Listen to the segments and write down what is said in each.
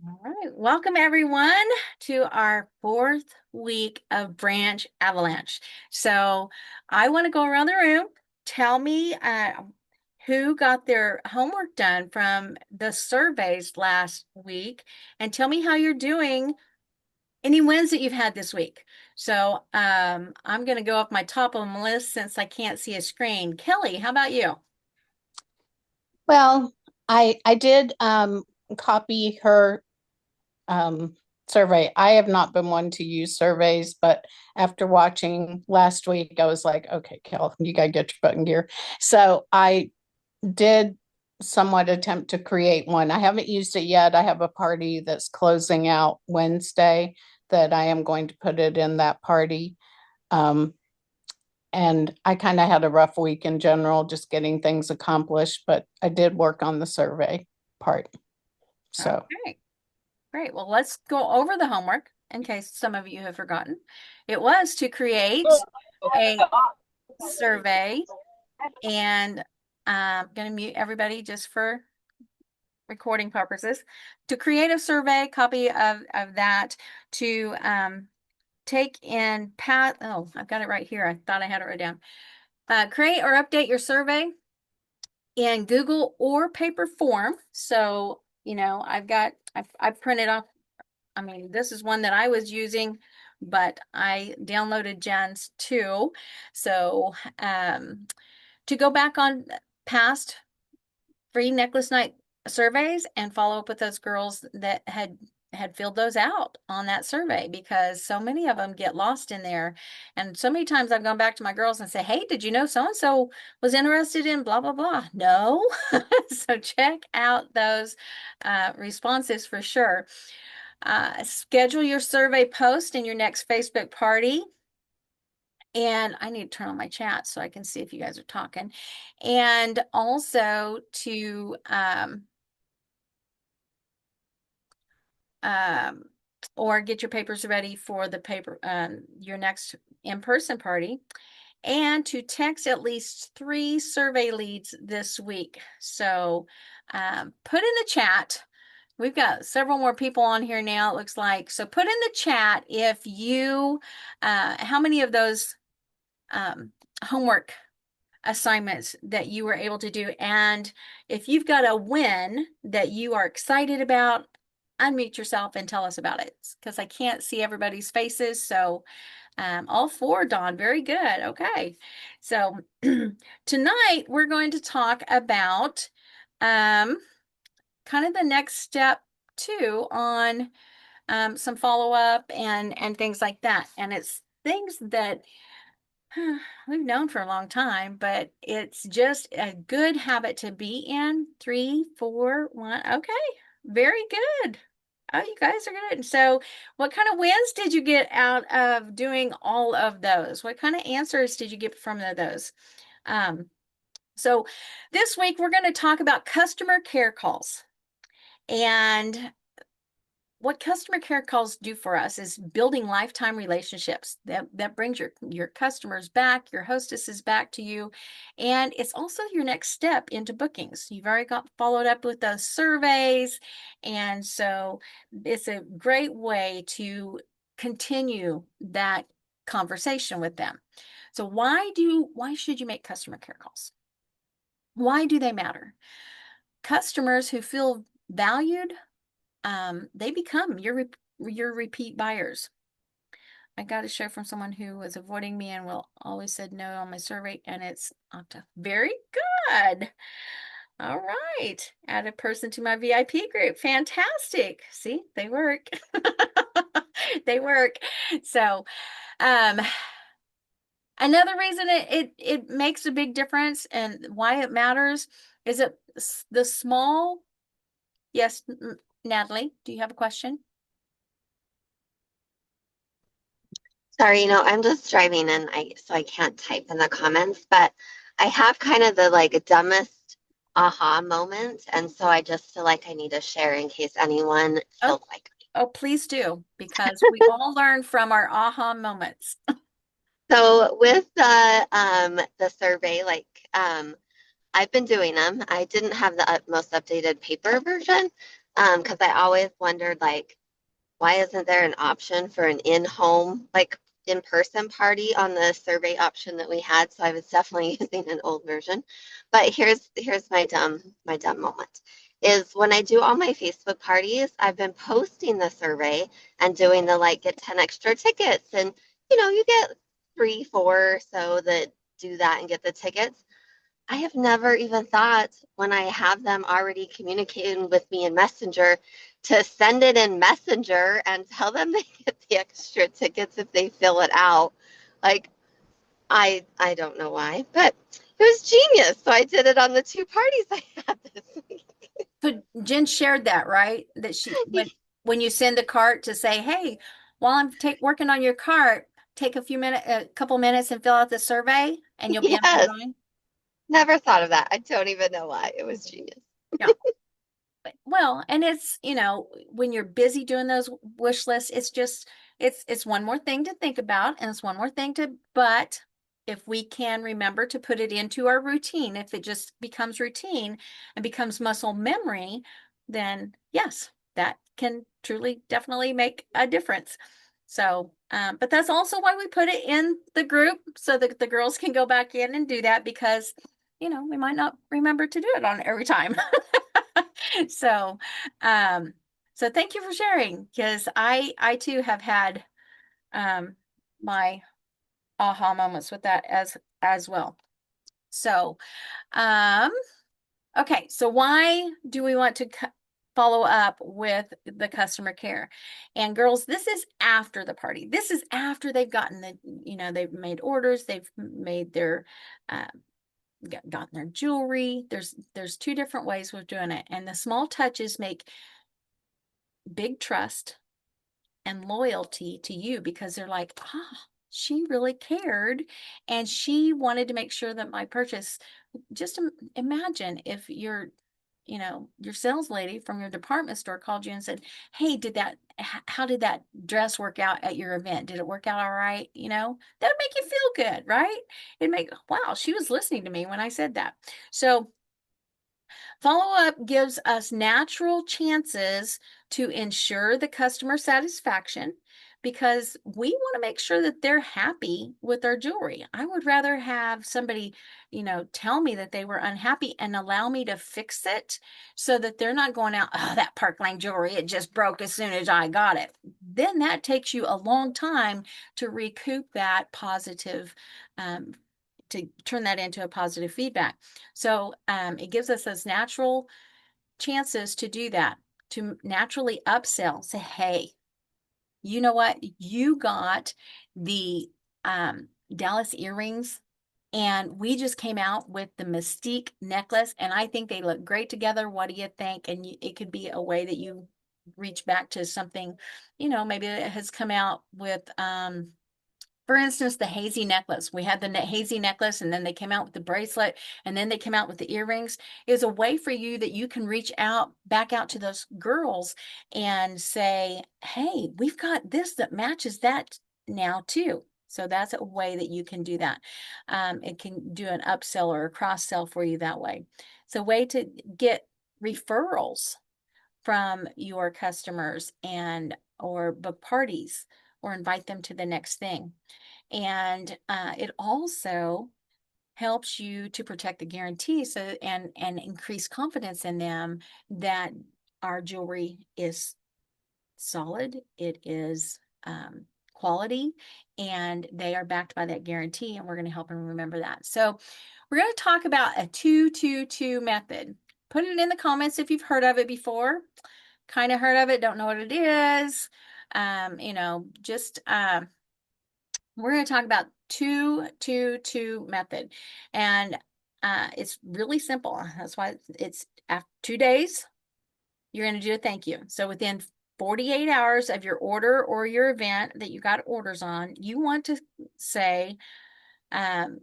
All right, welcome everyone to our fourth week of Branch Avalanche. So I want to go around the room. Tell me who got their homework done from the surveys last week, and tell me how you're doing. Any wins that you've had this week. So I'm going to go off my top of my list since I can't see a screen. Kelly, how about you? Well, I did copy her survey. I have not been one to use surveys, but after watching last week, I was like, okay, Kel, you gotta get your butt in gear. So I did somewhat attempt to create one. I haven't used it yet. I have a party that's closing out Wednesday that I am going to put it in that party. Um, and I kind of had a rough week in general, just getting things accomplished, but I did work on the survey part. So, Okay, great. Well, let's go over the homework in case some of you have forgotten. It was to create a survey, and I'm going to mute everybody just for recording purposes. To create a survey, copy of that, to take in pat. Oh, I've got it right here. I thought I had it right down. Create or update your survey in Google or paper form. So, I've printed off. I mean, this is one that I was using, but I downloaded Jen's too. So, to go back on past free necklace night surveys and follow up with those girls that had filled those out on that survey, because so many of them get lost in there. And so many times I've gone back to my girls and say, hey, did you know so and so was interested in blah blah blah? No. So check out those responses for sure. Schedule your survey post in your next Facebook party. And I need to turn on my chat so I can see if you guys are talking. And also to um, or get your papers ready for the paper your next in-person party, and to text at least 3 survey leads this week. So put in the chat. We've got several more people on here now, it looks like. So put in the chat if you how many of those homework assignments that you were able to do. And if you've got a win that you are excited about, unmute yourself and tell us about it, because I can't see everybody's faces. So all 4, Dawn, very good. Okay. So tonight we're going to talk about um, kind of the next step too on some follow-up and things like that. And it's things that we've known for a long time, but it's just a good habit to be in. 3, 4, 1. Okay, very good. Oh, you guys are good. So, what kind of wins did you get out of doing all of those? What kind of answers did you get from those? Um, so, this week we're going to talk about customer care calls. And what customer care calls do for us is building lifetime relationships that brings your customers back, your hostesses back to you, and it's also your next step into bookings. You've already got followed up with those surveys, and so it's a great way to continue that conversation with them. So why should you make customer care calls? Why do they matter? Customers who feel valued, they become your repeat buyers. I got a show from someone who was avoiding me and will always said no on my survey, and it's Octa. Very good. All right. Add a person to my VIP group. Fantastic. See, they work. They work. So, um, another reason it makes a big difference and why it matters is that the small. Yes, Natalie, do you have a question? Sorry, I'm just driving and I can't type in the comments, but I have kind of the like dumbest aha moment, and so I just feel like I need to share in case anyone Oh, feels like me. oh, please do, because we all learn from our aha moments. So with the survey, I've been doing them. I didn't have the most updated paper version, Because I always wondered, like, why isn't there an option for an in-home, like in-person party on the survey option that we had? So I was definitely using an old version. But here's my dumb moment is when I do all my Facebook parties, I've been posting the survey and doing the like get 10 extra tickets. And you get three, four or so that do that and get the tickets. I have never even thought when I have them already communicating with me in Messenger to send it in Messenger and tell them they get the extra tickets if they fill it out. Like I don't know why, but it was genius. So I did it on the two parties I had this week. So Jen shared that, right? That she when you send a cart to say, "Hey, while I'm working on your cart, take a couple minutes and fill out the survey, and you'll be in for Yes, drawing." never thought of that. I don't even know why. It was genius. Yeah. Well, and it's, when you're busy doing those wish lists, it's just it's one more thing to think about, and it's one more thing but if we can remember to put it into our routine, if it just becomes routine and becomes muscle memory, then yes, that can truly definitely make a difference. So, but that's also why we put it in the group so that the girls can go back in and do that because, we might not remember to do it on every time. So, um, so thank you for sharing because I too have had um my aha moments with that as well. So, um, okay, so why do we want to follow up with the customer care? And girls, this is after the party. This is after they've gotten they've made orders, they've made their uh, gotten their jewelry. There's two different ways of doing it, and the small touches make big trust and loyalty to you because they're like, she really cared and she wanted to make sure that my purchase. Just imagine if your sales lady from your department store called you and said, "Hey, how did that dress work out at your event? Did it work out all right?" That would make you feel good, right? Wow, she was listening to me when I said that. So follow-up gives us natural chances to ensure the customer satisfaction because we want to make sure that they're happy with our jewelry. I would rather have somebody, tell me that they were unhappy and allow me to fix it so that they're not going out, "Oh, that Parkland jewelry, it just broke as soon as I got it." Then that takes you a long time to recoup that positive, to turn that into a positive feedback. So it gives us those natural chances to do that, to naturally upsell, say, "Hey, you know what? You got the Dallas earrings, and we just came out with the Mystique necklace, and I think they look great together. What do you think?" And it could be a way that you reach back to something, maybe it has come out with for instance, the hazy necklace. We had the hazy necklace, and then they came out with the bracelet, and then they came out with the earrings. Is a way for you that you can reach back out to those girls and say, "Hey, we've got this that matches that now too." So that's a way that you can do that. It can do an upsell or a cross sell for you that way. It's a way to get referrals from your customers or book parties or invite them to the next thing. And it also helps you to protect the guarantee and increase confidence in them that our jewelry is solid, it is quality, and they are backed by that guarantee, and we're going to help them remember that. So we're going to talk about a 2-2-2 method. Put it in the comments if you've heard of it before. Kind of heard of it, don't know what it is. Just we're going to talk about 2-2-2 method, and it's really simple. That's why it's after 2 days you're going to do a thank you. So within 48 hours of your order or your event that you got orders on, you want to say,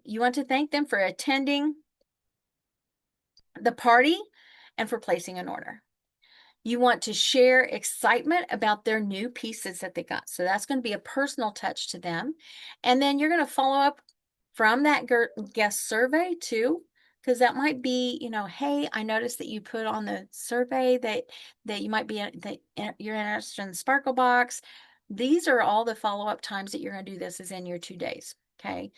you want to thank them for attending the party and for placing an order. You want to share excitement about their new pieces that they got. So that's going to be a personal touch to them. And then you're going to follow up from that guest survey too because that might be, hey, I noticed that you put on the survey that you might be that you're interested in the Sparkle Box. These are all the follow-up times that you're going to do this is in your 2 days. Okay.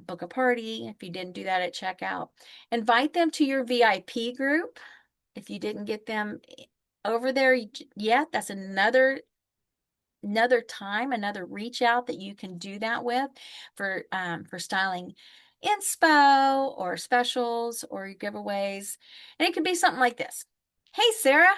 Book a party if you didn't do that at checkout. Invite them to your VIP group. If you didn't get them over there yet, that's another time, another reach out that you can do that with for styling inspo or specials or giveaways. And it could be something like this. Hey, Sarah,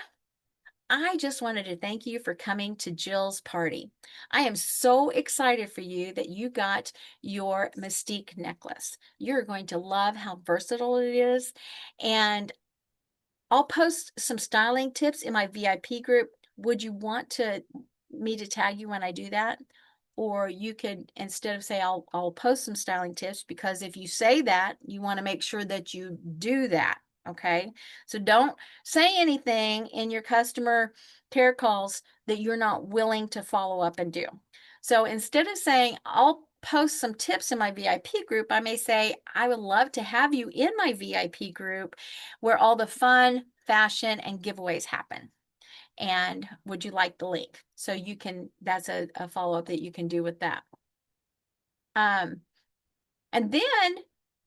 I just wanted to thank you for coming to Jill's party. I am so excited for you that you got your Mystique necklace. You're going to love how versatile it is. And I'll post some styling tips in my VIP group. Would you want me to tag you when I do that? Or you could, instead of say I'll post some styling tips, because if you say that, you want to make sure that you do that. Okay. So don't say anything in your customer care calls that you're not willing to follow up and do. So instead of saying I'll post some tips in my VIP group, I may say I would love to have you in my VIP group where all the fun, fashion, and giveaways happen. And would you like the link? So you can, that's a follow-up that you can do with that. And then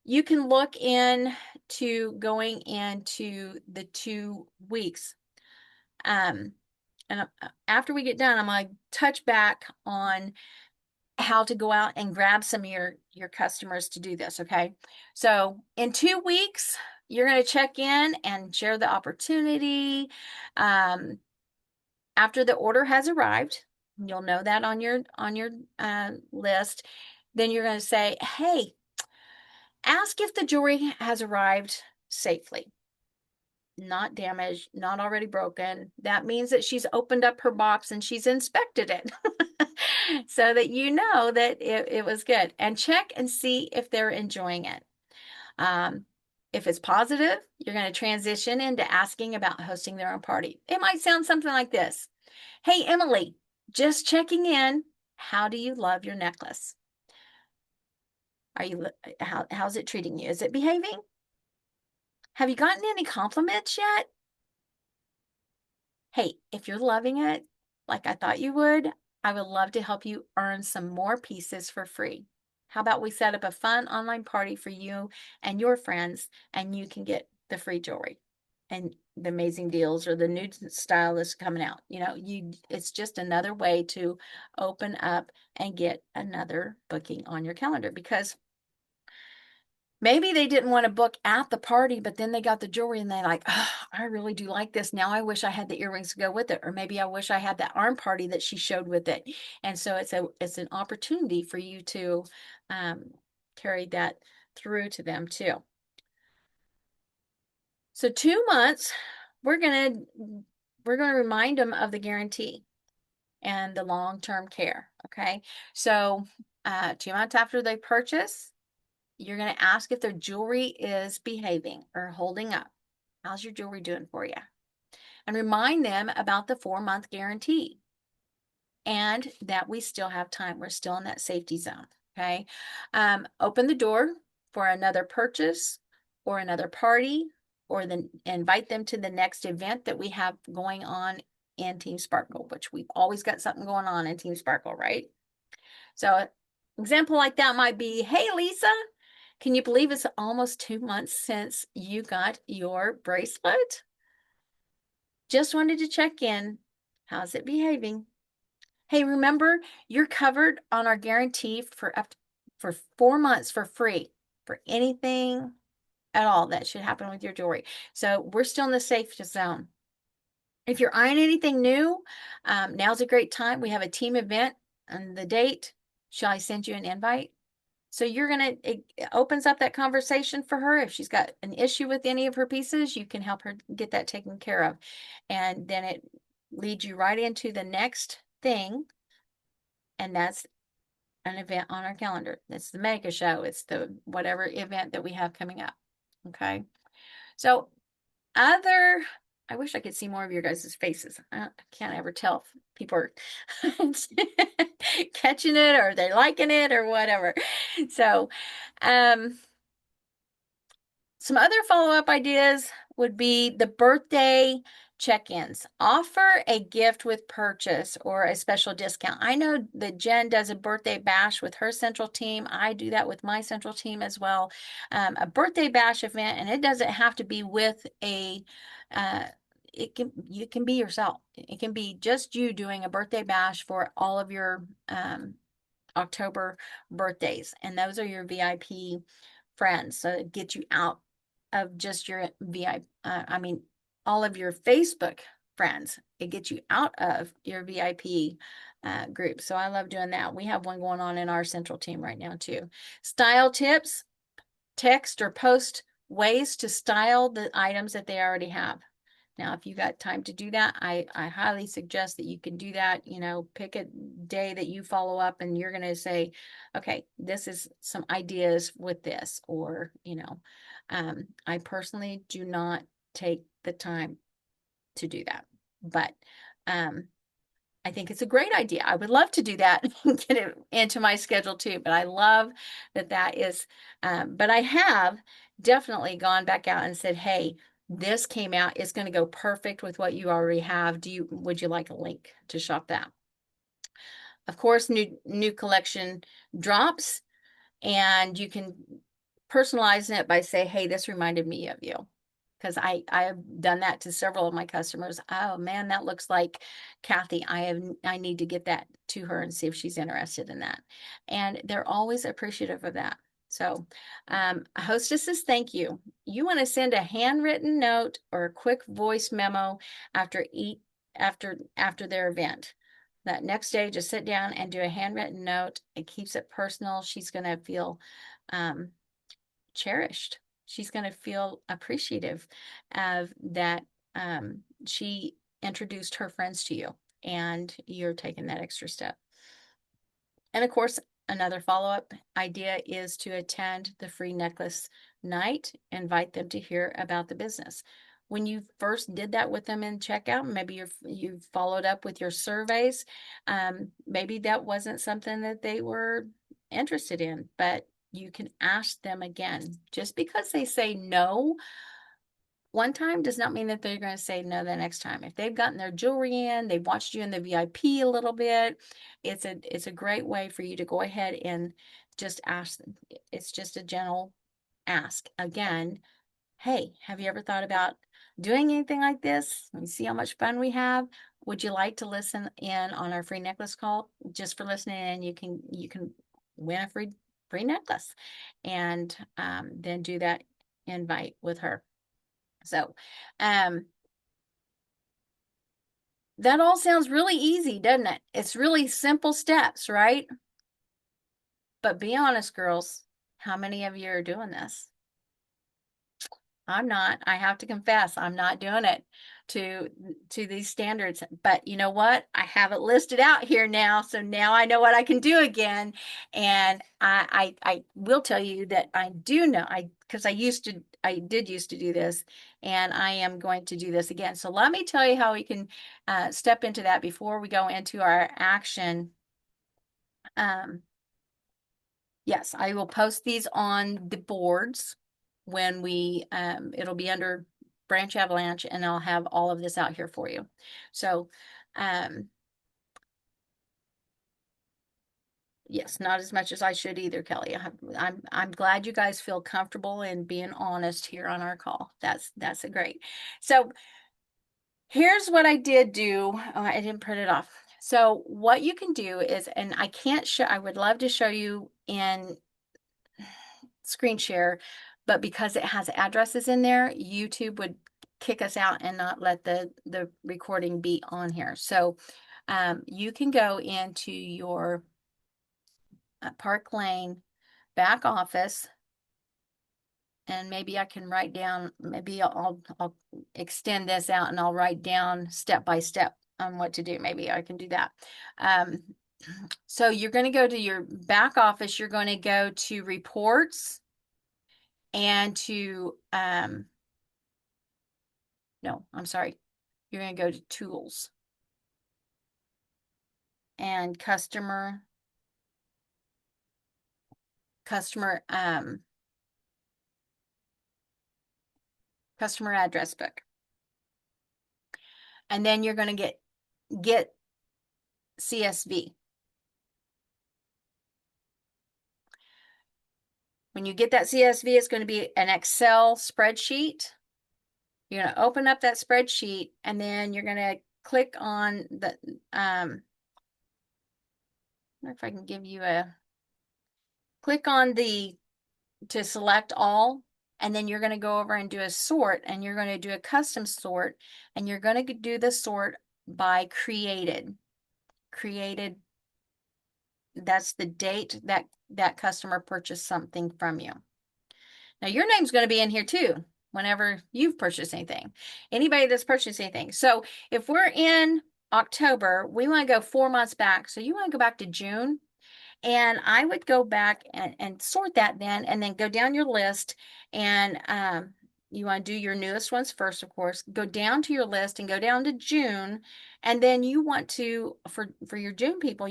you can look into going into the 2 weeks. And after we get done, I'm going to touch back on how to go out and grab some of your customers to do this. Okay. So in 2 weeks, you're going to check in and share the opportunity. After the order has arrived, you'll know that on your list. Then you're going to say, hey, ask if the jewelry has arrived safely, not damaged, not already broken. That means that she's opened up her box and she's inspected it so that you know that it was good. And check and see if they're enjoying it. If it's positive, you're going to transition into asking about hosting their own party. It might sound something like this. Hey, Emily, just checking in. How do you love your necklace? How's it treating you? Is it behaving? Have you gotten any compliments yet? Hey, if you're loving it like I thought you would, I would love to help you earn some more pieces for free. How about we set up a fun online party for you and your friends, and you can get the free jewelry and the amazing deals or the new style that's coming out. It's just another way to open up and get another booking on your calendar, because maybe they didn't want to book at the party, but then they got the jewelry and they're like, oh, I really do like this. Now I wish I had the earrings to go with it. Or maybe I wish I had that arm party that she showed with it. And so it's an opportunity for you to carry that through to them too. So 2 months, we're gonna remind them of the guarantee and the long-term care. Okay. So 2 months after they purchase, you're going to ask if their jewelry is behaving or holding up. How's your jewelry doing for you? And remind them about the 4-month guarantee and that we still have time. We're still in that safety zone. Okay. Open the door for another purchase or another party, or then invite them to the next event that we have going on in Team Sparkle, which we've always got something going on in Team Sparkle, right? So example like that might be, hey, Lisa, can you believe it's almost 2 months since you got your bracelet? Just wanted to check in. How's it behaving? Hey, remember, you're covered on our guarantee for 4 months for free for anything at all that should happen with your jewelry. So we're still in the safe zone. If you're eyeing anything new, now's a great time. We have a team event and the date. Shall I send you an invite? So it opens up that conversation for her. If she's got an issue with any of her pieces, you can help her get that taken care of. And then it leads you right into the next thing. And that's an event on our calendar. It's the mega show. It's the whatever event that we have coming up. Okay. So I wish I could see more of your guys' faces. I can't ever tell if people are catching it or they're liking it or whatever. So, Some other follow-up ideas would be the birthday check-ins. Offer a gift with purchase or a special discount. I know that Jen does a birthday bash with her central team. I do that with my central team as well. A birthday bash event, and it doesn't have to be with a you can be yourself. It can be just you doing a birthday bash for all of your October birthdays, and those are your VIP friends. So it gets you out of just your VIP, all of your Facebook friends. It gets you out of your VIP group. So I love doing that. We have one going on in our central team right now too. Style tips, text or post ways to style the items that they already have. Now, if you got time to do that, I highly suggest that you can do that. You know, pick a day that you follow up and you're going to say, okay, this is some ideas with this, or, I personally do not take the time to do that, but, I think it's a great idea. I would love to do that and get it into my schedule too, but I love that is, but I have definitely gone back out and said, hey, this came out, it's going to go perfect with what you already have. Would you like a link to shop that? Of course, new collection drops, and you can personalize it by say, hey, this reminded me of you. Because I have done that to several of my customers. Oh man, that looks like Kathy. I need to get that to her and see if she's interested in that. And they're always appreciative of that. So, hostesses, thank you. You want to send a handwritten note or a quick voice memo after their event. That next day, just sit down and do a handwritten note. It keeps it personal. She's going to feel cherished. She's going to feel appreciative of that she introduced her friends to you and you're taking that extra step. And of course, another follow-up idea is to attend the free necklace night, invite them to hear about the business. When you first did that with them in checkout, maybe you've followed up with your surveys. Maybe that wasn't something that they were interested in, but you can ask them again. Just because they say no one time does not mean that they're going to say no the next time. If they've gotten their jewelry in, they've watched you in the VIP a little bit, it's a great way for you to go ahead and just ask them. It's just a gentle ask. Again, hey, have you ever thought about doing anything like this? You see how much fun we have? Would you like to listen in on our free necklace call? Just for listening in, you can win a free necklace, and then do that invite with her. So, that all sounds really easy, doesn't it? It's really simple steps, right? But be honest, girls, how many of you are doing this? I'm not. I have to confess, I'm not doing it to these standards. But you know what? I have it listed out here now, so now I know what I can do again. And I will tell you that I do know, because I did used to do this, and I am going to do this again. So let me tell you how we can step into that before we go into our action. Yes, I will post these on the boards when it'll be under Branch Avalanche, and I'll have all of this out here for you. So, yes, not as much as I should either, Kelly. I'm glad you guys feel comfortable in being honest here on our call. That's a great. So here's what I did do. Oh, I didn't print it off. So what you can do is, and I can't show, I would love to show you in screen share, but because it has addresses in there, YouTube would kick us out and not let the recording be on here. So you can go into your Park Lane back office, and maybe I can write down, maybe I'll extend this out and I'll write down step by step on what to do. Maybe I can do that. So you're going to go to your back office, you're going to go to reports, and to no, I'm sorry, you're going to go to tools and customer customer address book. And then you're going to get CSV. When you get that CSV, it's going to be an Excel spreadsheet. You're going to open up that spreadsheet, and then you're going to click on the, I don't know if I can give you click on to select all, and then you're going to go over and do a sort, and you're going to do a custom sort, and you're going to do the sort by created. Created, that's the date that customer purchased something from you. Now your name's going to be in here too whenever you've purchased anything. Anybody that's purchased anything. So if we're in October, we want to go 4 months back. So you want to go back to June. And I would go back and sort that then, and then go down your list, and you want to do your newest ones first, of course. Go down to your list and go down to June, and then you want to, for your June people,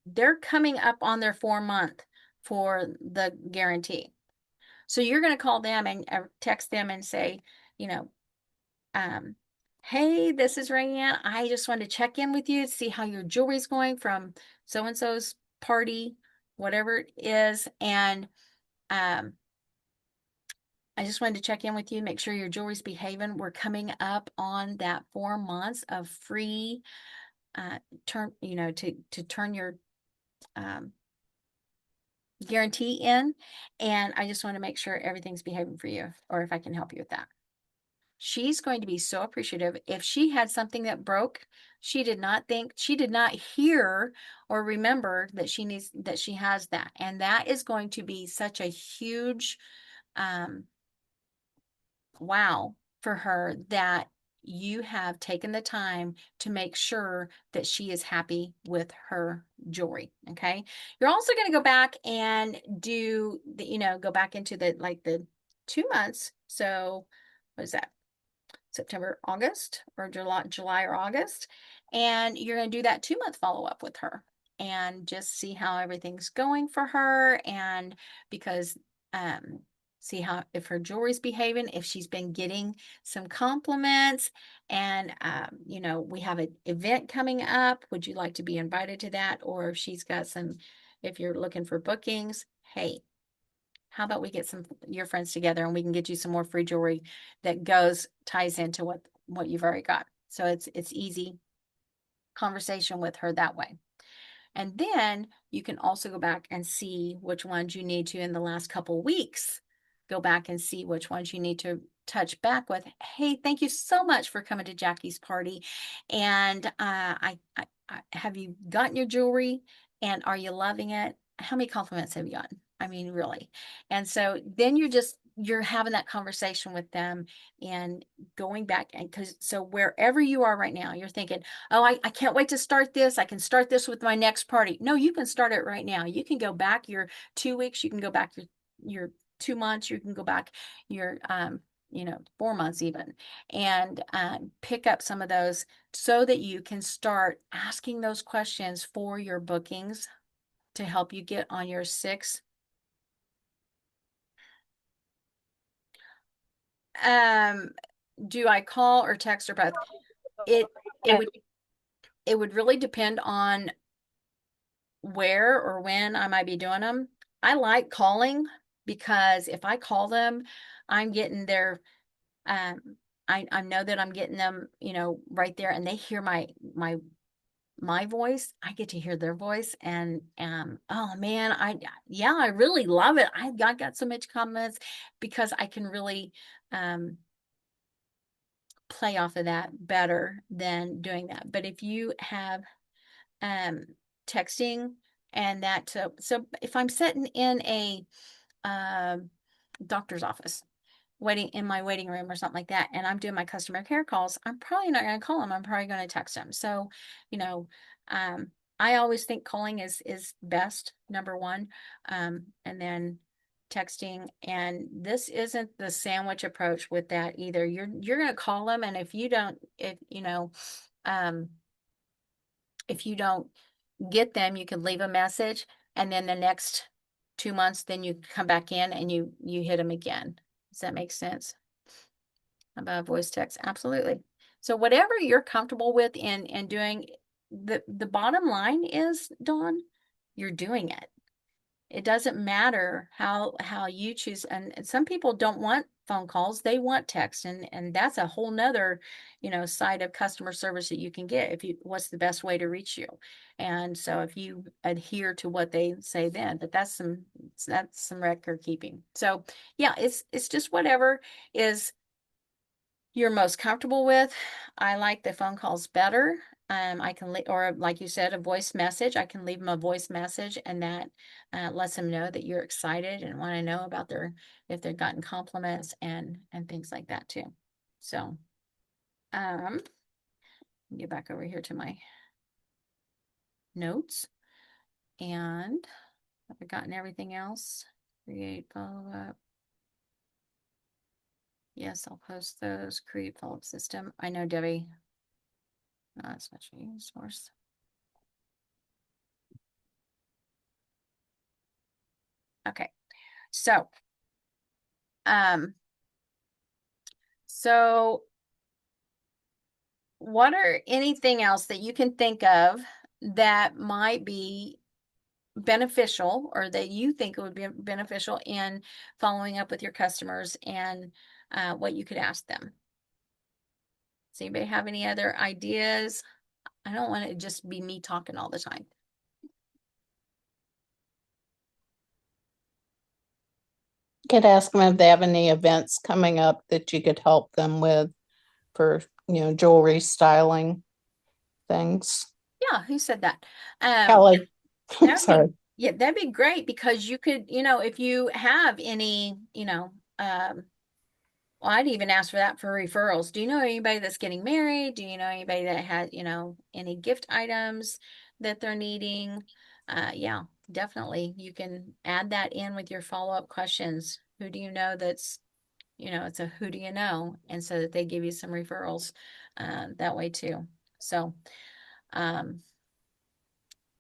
they're coming up on their 4 month for the guarantee. So you're going to call them and text them and say, you know, hey, this is Rayanne. I just wanted to check in with you to see how your jewelry's going from so-and-so's party, whatever it is. And I just wanted to check in with you, make sure your jewelry's behaving. We're coming up on that 4 months of free turn, to turn your guarantee in. And I just want to make sure everything's behaving for you, or if I can help you with that. She's going to be so appreciative. If she had something that broke, she did not hear or remember that she has that. And that is going to be such a huge wow for her, that you have taken the time to make sure that she is happy with her jewelry. Okay. You're also going to go back and do go back into the 2 months. So what is that? September, August, or July or August. And you're going to do that 2 month follow-up with her and just see how everything's going for her. And because, see how, if her jewelry's behaving, if she's been getting some compliments, and, we have an event coming up. Would you like to be invited to that? Or if she's got if you're looking for bookings, hey, how about we get your friends together and we can get you some more free jewelry that ties into what you've already got. So it's easy conversation with her that way. And then you can also go back and see which ones you need to, in the last couple weeks, go back and see which ones you need to touch back with. Hey, thank you so much for coming to Jackie's party. And I have you gotten your jewelry, and are you loving it? How many compliments have you gotten? I mean, really. And so then you're having that conversation with them and going back, and so wherever you are right now, you're thinking, oh, I can't wait to start this. I can start this with my next party. No, you can start it right now. You can go back your 2 weeks. You can go back your 2 months. You can go back your 4 months even, and pick up some of those so that you can start asking those questions for your bookings to help you get on your 6. Do I call or text or both? It would really depend on where or when I might be doing them. I like calling, because if I call them, I'm getting their I know that I'm getting them, right there, and they hear my voice. I get to hear their voice, and oh man, I really love it. I got so much comments, because I can really play off of that better than doing that. But if you have texting, and that, so if I'm sitting in a doctor's office, waiting in my waiting room or something like that, and I'm doing my customer care calls, I'm probably not going to call them. I'm probably going to text them. So, I always think calling is best, number one, and then texting. And this isn't the sandwich approach with that either. You're going to call them, and if you don't get them, you can leave a message, and then the next 2 months, then you come back in and you hit them again. Does that make sense? about voice text? Absolutely. So whatever you're comfortable with in doing, the bottom line is, Dawn, you're doing it. It doesn't matter how you choose. And some people don't want phone calls, they want text. And that's a whole nother, side of customer service that you can get if you what's the best way to reach you. And so if you adhere to what they say then, but that's some record keeping. So yeah, it's just whatever is you're most comfortable with. I like the phone calls better. I can or like you said, a voice message. I can leave them a voice message, and that lets them know that you're excited and want to know about if they've gotten compliments and things like that too. So, get back over here to my notes, and have I gotten everything else? Create follow up. Yes, I'll post those. Create follow up system. I know Debbie. No, that's not your source. Okay, so, so what are anything else that you can think of that might be beneficial or that you think would be beneficial in following up with your customers and what you could ask them? Does anybody have any other ideas? I don't want it to just be me talking all the time. Could ask them if they have any events coming up that you could help them with for, jewelry styling things. Yeah, who said that? Kelly, That'd be, sorry. yeah, that'd be great because you could, if you have any, well, I'd even ask for that for referrals. Do you know anybody that's getting married? Do you know anybody that had, any gift items that they're needing? Yeah, definitely. You can add that in with your follow-up questions. Who do you know that's, it's a who do you know? And so that they give you some referrals that way too. So,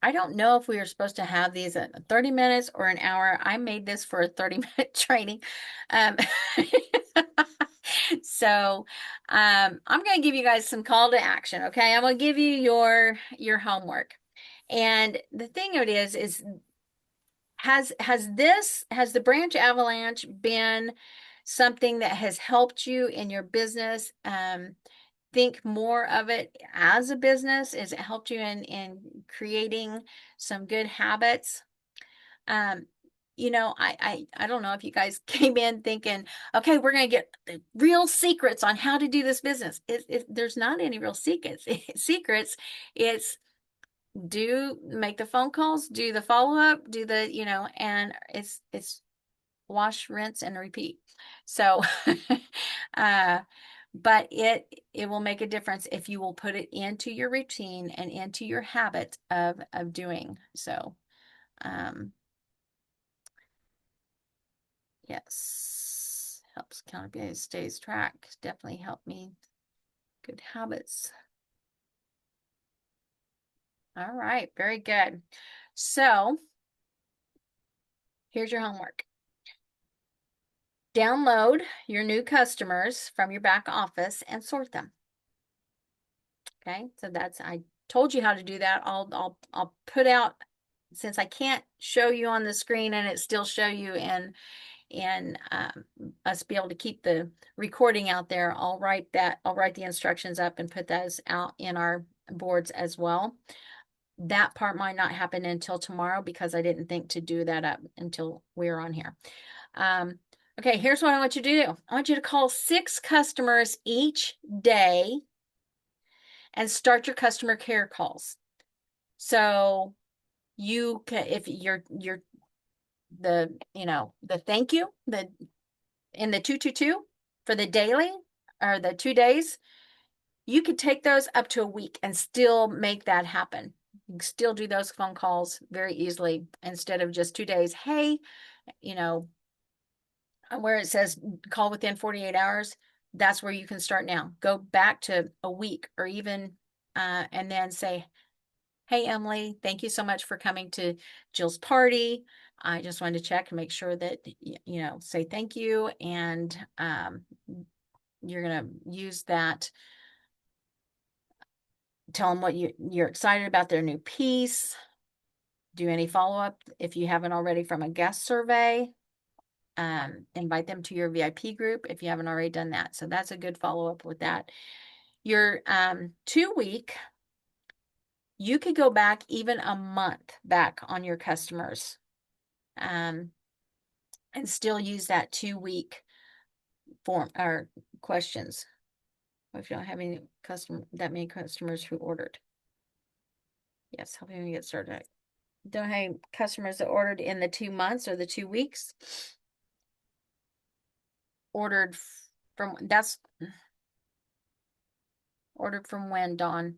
I don't know if we are supposed to have these at 30 minutes or an hour. I made this for a 30-minute training. Um, so I'm going to give you guys some call to action. Okay. I'm going to give you your homework. And the thing of it is has the branch avalanche been something that has helped you in your business? Think more of it as a business? Has it helped you in creating some good habits? Um, I don't know if you guys came in thinking, okay, we're going to get the real secrets on how to do this business. There's not any real secrets. Secrets. It's make the phone calls, do the follow up, do the, and it's wash, rinse, and repeat. So, but it will make a difference if you will put it into your routine and into your habit of doing so. Yes, helps accountability, stays track. Definitely help me. Good habits. All right, very good. So here's your homework. Download your new customers from your back office and sort them. Okay, so I told you how to do that. I'll put out, since I can't show you on the screen and it still show you in us be able to keep the recording out there. I'll write the instructions up and put those out in our boards as well. That part might not happen until tomorrow because I didn't think to do that up until we're on here. Okay, here's what I want you to do. I want you to call 6 customers each day and start your customer care calls. So you can, if you're the thank you, in the 222 for the daily or the 2 days, you could take those up to a week and still make that happen. You can still do those phone calls very easily instead of just 2 days. Hey, where it says call within 48 hours, that's where you can start now. Go back to a week or even, and then say, hey, Emily, thank you so much for coming to Jill's party. I just wanted to check and make sure that, say thank you. And you're going to use that. Tell them what you're excited about their new piece. Do any follow-up if you haven't already from a guest survey. Invite them to your VIP group if you haven't already done that. So that's a good follow-up with that. Your 2-week, you could go back even a month back on your customers, and still use that 2-week form or questions if you don't have any that many customers who ordered. Yes, helping me get started. Don't have any customers that ordered in the 2 months or the 2 weeks. Ordered from ordered from when, Dawn?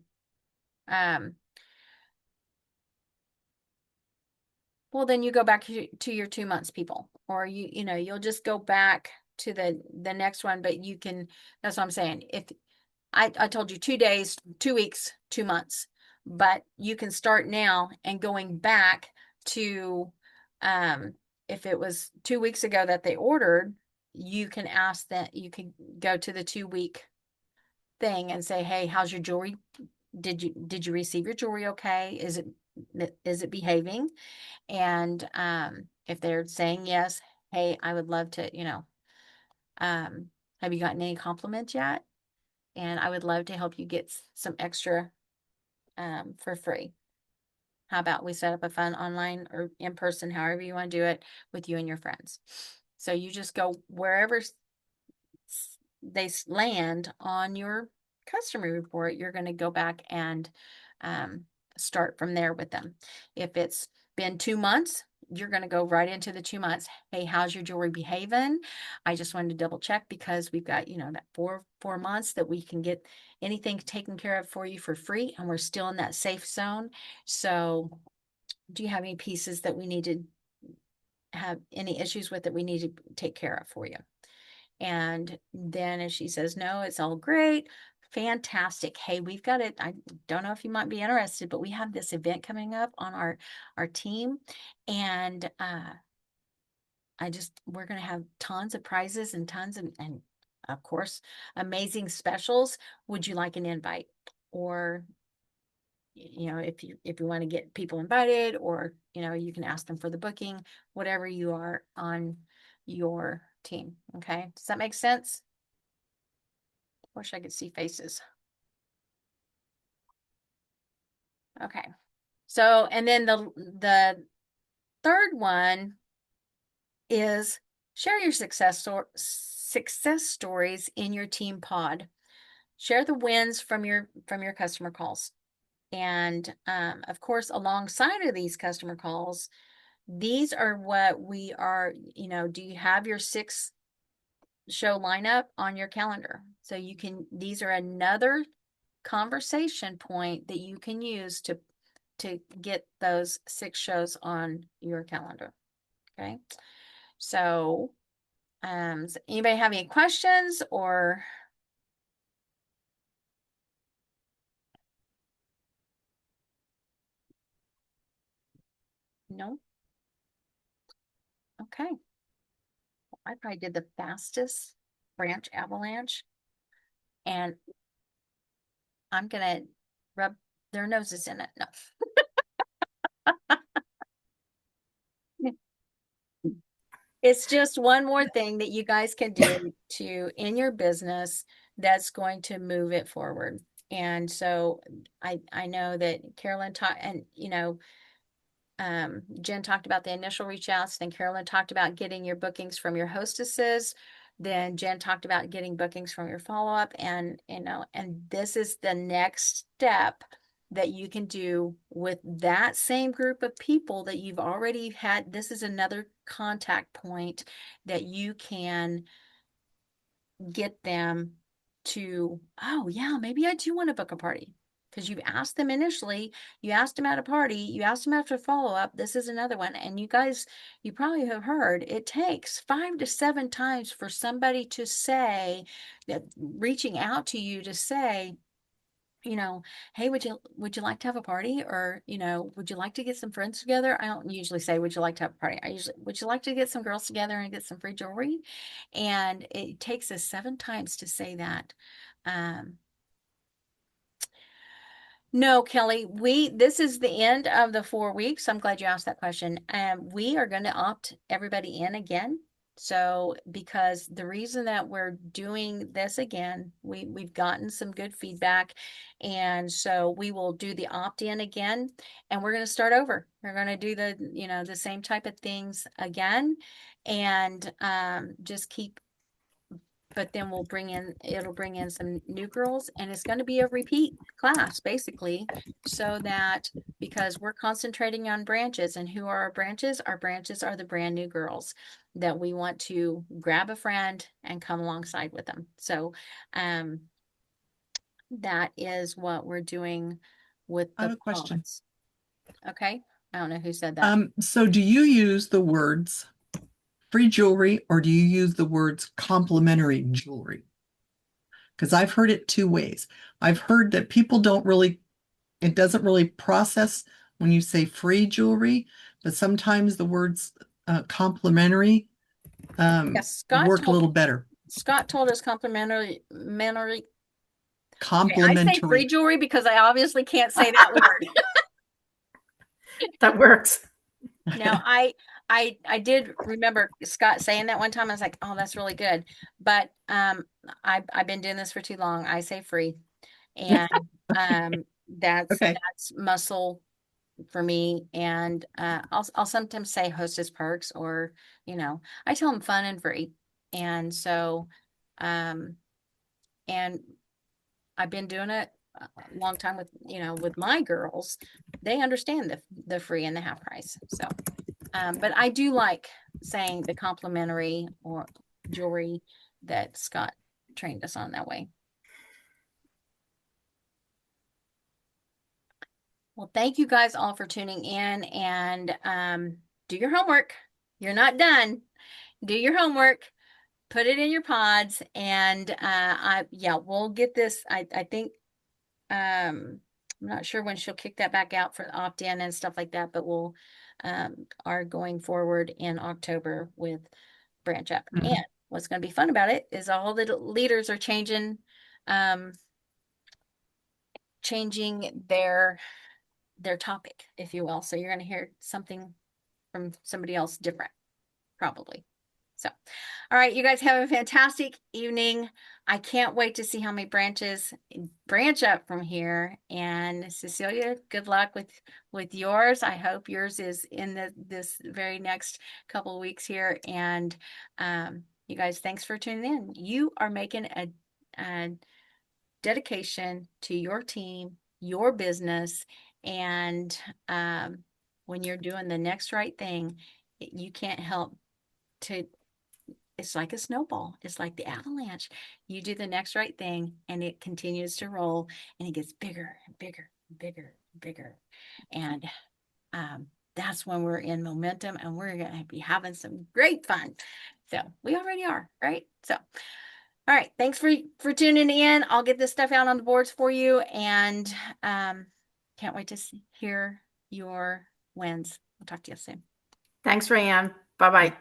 Well, then you go back to your 2 months, people, or you'll just go back to the next one, but you can, that's what I'm saying. If I told you 2 days, 2 weeks, 2 months, but you can start now and going back to, if it was 2 weeks ago that they ordered, you can ask that, you can go to the 2-week thing and say, hey, how's your jewelry? Did you receive your jewelry okay? Is it behaving? And if they're saying yes, hey, I would love to, have you gotten any compliments yet? And I would love to help you get some extra for free. How about we set up a fun online or in person, however you want to do it, with you and your friends. So you just go wherever they land on your customer report, you're going to go back and start from there with them. If it's been 2 months, you're going to go right into the 2 months. Hey, how's your jewelry behaving? I just wanted to double check because we've got, that four months that we can get anything taken care of for you for free. And we're still in that safe zone. So do you have any pieces that we need to have any issues with that we need to take care of for you? And then if she says, no, it's all great, fantastic. Hey, we've got it. I don't know if you might be interested, but we have this event coming up on our team. And we're going to have tons of prizes and tons and of course, amazing specials. Would you like an invite? Or, if you want to get people invited, or, you can ask them for the booking, whatever you are on your team. Okay. Does that make sense? Wish I could see faces. Okay. So, and then the third one is share your success stories in your team pod. Share the wins from your customer calls. And of course, alongside of these customer calls, these are what we are, do you have your 6 show lineup on your calendar? So these are another conversation point that you can use to get those 6 shows on your calendar. Okay. So, does anybody have any questions or? No? Okay. I probably did the fastest branch avalanche, and I'm gonna rub their noses in it. No. It's just one more thing that you guys can do in your business that's going to move it forward. And so I know that Carolyn taught, and Jen talked about the initial reach outs. Then Carolyn talked about getting your bookings from your hostesses. Then Jen talked about getting bookings from your follow up, and this is the next step that you can do with that same group of people that you've already had. This is another contact point that you can get them to, oh yeah, maybe I do want to book a party. Because you've asked them initially, you asked them at a party, you asked them after follow-up. This is another one. And you guys, you probably have heard it takes 5 to 7 times for somebody to say that, reaching out to you to say, you know, hey, would you like to have a party? Or, would you like to get some friends together? I don't usually say, would you like to have a party? I usually, would you like to get some girls together and get some free jewelry? And it takes us 7 times to say that. Um, no, Kelly, this is the end of the 4 weeks. I'm glad you asked that question. We are going to opt everybody in again. So, because the reason that we're doing this again, we've gotten some good feedback, and so we will do the opt-in again, and we're going to start over. We're going to do the same type of things again, and just keep. But then it'll bring in some new girls, and it's going to be a repeat class basically, so that, because we're concentrating on branches, and who are our branches? Our branches are the brand new girls that we want to grab a friend and come alongside with them. So that is what we're doing with I have the a question. pods. Okay. I don't know who said that. So do you use the words free jewelry or do you use the words complimentary jewelry? Because I've heard it two ways. I've heard that people it doesn't really process when you say free jewelry, but sometimes the words complimentary Yes, work a little better. Scott told us complimentary. Okay, I say free Complimentary. jewelry because I obviously can't say that word. That works. Now, I did remember Scott saying that one time. I was like, oh, that's really good. But I've been doing this for too long. I say free. And that's Okay. muscle for me. And I'll sometimes say hostess perks, or I tell them fun and free. And so and I've been doing it a long time with my girls. They understand the free and the half price. So but I do like saying the complimentary or jewelry that Scott trained us on that way. Well, thank you guys all for tuning in, and do your homework. You're not done. Do your homework, put it in your pods, and we'll get this. I think I'm not sure when she'll kick that back out for the opt-in and stuff like that, but we'll are going forward in October with Branch Up. Mhm. And what's going to be fun about it is all the leaders are changing their topic, if you will. So you're going to hear something from somebody else different, probably. So, all right, you guys have a fantastic evening. I can't wait to see how many branches branch up from here. And Cecilia, good luck with yours. I hope yours is in this very next couple of weeks here. And you guys, thanks for tuning in. You are making a dedication to your team, your business, and when you're doing the next right thing, you can't help to. It's like a snowball. It's like the avalanche. You do the next right thing and it continues to roll, and it gets bigger and bigger and bigger and bigger. And that's when we're in momentum, and we're going to be having some great fun. So we already are, right? So, all right. Thanks for tuning in. I'll get this stuff out on the boards for you, and can't wait to hear your wins. I'll talk to you soon. Thanks, Rayanne. Bye-bye.